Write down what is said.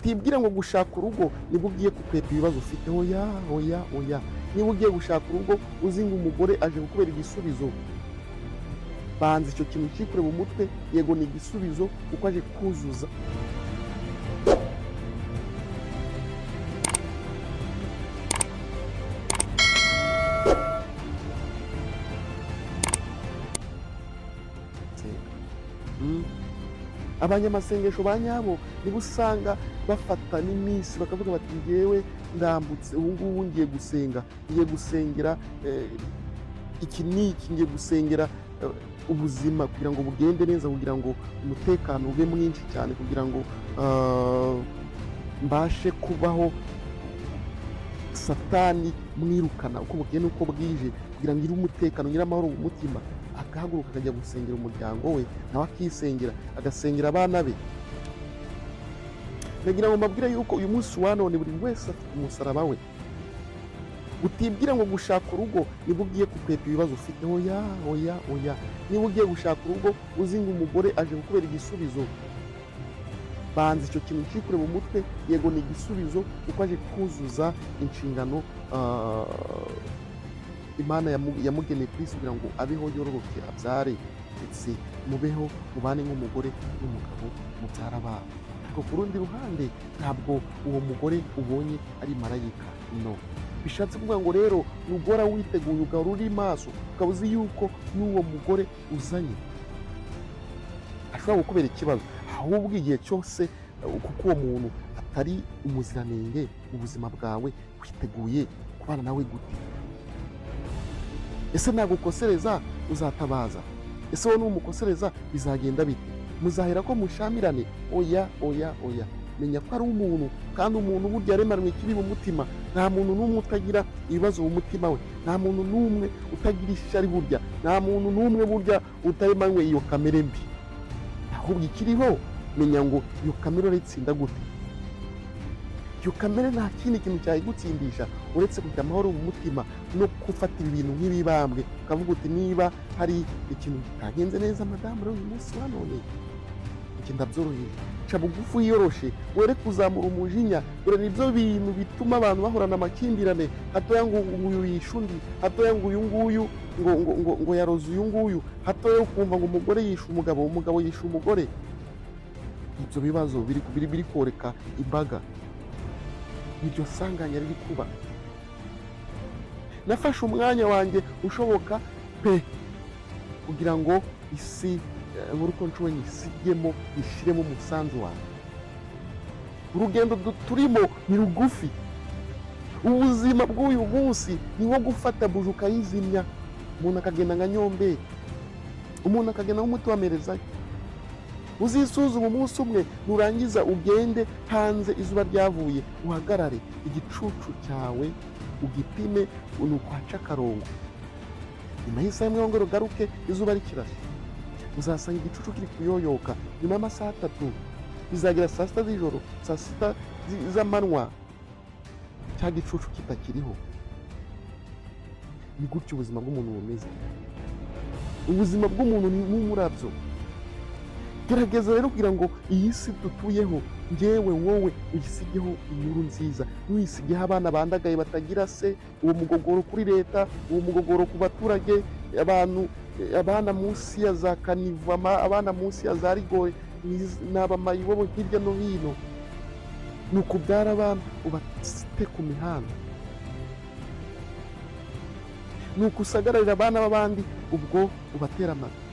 Utibwira ngo gushaka urugo nibwo ugiye gukwepa ibibazo ufite. Oya oya oya, niba ugiye gushaka urugo uzi ngo umugore aje kukubera igisubizo, banza icyo kintu cyikure mu mutwe. Yego ni igisubizo kuko aje kuzuza. Abanyamasengesho ba nyabo nibo usanga bafata n'iminsi bakavuga bati ngewe ndambutse ubu ngubu ngiye gusenga, ngiye gusengera iki n'iki, ngiye gusengera ubuzima kugira ngo bugende neza, kugira ngo umutekano ube mwinshi cyane, kugira ngo mbashe kubaho satani mwirukana uko bugenda uko bwije, kugira ngo ngire umutekano, ngire amahoro mu mutima. Agahaguruka akajya gusengera umuryango we, nawe akisengera, agasengera abana be. Ndagira ngo mbabwire yuko uyu munsi wa none buri wese afite umusaraba we. Utibwira ngo gushaka urugo nibwo ugiye gukwepa ibibazo ufite. Oya oya oya, niba ugiye gushaka urugo uzi ngo umugore aje kukubera igisubizo, banza icyo kintu cyikure mu mutwe. Yego ni igisubizo kuko aje kuzuza inshingano Imana yamugeneye ku isi kugira ngo abeho, yororoke, abyare, ndetse mubeho, mubane nk'umugore n'umugabo, mubyara abana. Ariko ku rundi ruhande ntabwo uwo mugore ubonye ari marayika, no. Bishatse kuvuga ngo rero ugora witeguye, ugahora uri maso, ukaba uzi yuko n'uwo mugore uzanye ashobora gukubera ikibazo, ahubwo igihe cyose kuko uwo muntu atari umuziranenge mu buzima bwawe, witeguye kubana nawe gute? Ese nagukosereza uzatabaza? Ese wowe numukosereza bizagenda bite? Muzahera ko mushamirane? Oya oya oya, menya ko ari umuntu, kandi umuntu burya yaremanwe ikibi mu mutima. Nta muntu n'umwe utagira ibibazo mu mutima we, nta muntu n'umwe utagira ishyari burya, nta muntu n'umwe burya utaremanwe iyo kamere mbi. Ahubwo ikiriho, menya ngo iyo kamere urayitsinda gute? Iyo kamere nta kindi kintu cyayigutsindisha uretse kugira amahoro mu mutima no gufatira ibintu nk'ibibambwe, ukavuga uti niba hari ikintu kitagenze neza madamu rero uyu munsi wa none iki ndabyoroheje, ca bugufi wiyoroshe, were kuzamura umujinya. Dore nibyo bintu bituma abantu bahorana amakimbirane, hatoya ngo uyu yishe undi, hatoya ngo uyu nguyu ngo yaroze uyu nguyu, hatoya ukumva ngo umugore yishe umugabo, umugabo yishe umugore. Ibyo bibazo biri koreka imbaga, iryo sanganya riri kuba. Nafashe umwanya wanjye ushoboka pe kugira ngo isi muri uko nshoboye nyisigemo, nyishyiremo umusanzu wanjye. Urugendo turimo ni rugufi. Ubuzima bw'uyu munsi ni nko gufata buji ukayizimya, umuntu akagenda nka nyomberi, umuntu akagenda nk'umuti wamerezayo. Uzisuzume umunsi umwe, nurangiza ugende hanze, izuba ryavuye, uhagarare, igicucu cyawe ugipime, nuko haca akarongo. Nyuma y'isaha imwe wongere ugaruke, izuba rikirashe, uzasanga igicucu kiri kuyoyoka. Nyuma y'amasaha 3 bizagera saa 6 z'ijoro, saa 6 z'amanywa, cya gicucu kitakiriho. Ni gutyo ubuzima bw'umuntu bumeze. Ubuzima bw'umuntu ni nk'umurabyo. Gerageza rero kugira ngo iyi si dutuyeho, ngewe wowe uyisigeho inkuru nziza, ntuyisigeho abana bandagaye batagira se, uwo mugogoro kuri leta, uwo mugogoro ku baturage, abana munsi ya za kanivama, abana munsi ya za rigore, n'abamayibobo hirya no hino. Ni ukubyara abana ubasite ku mihanda, ni ukusagararira abana b'abandi ubwo ubatera amata.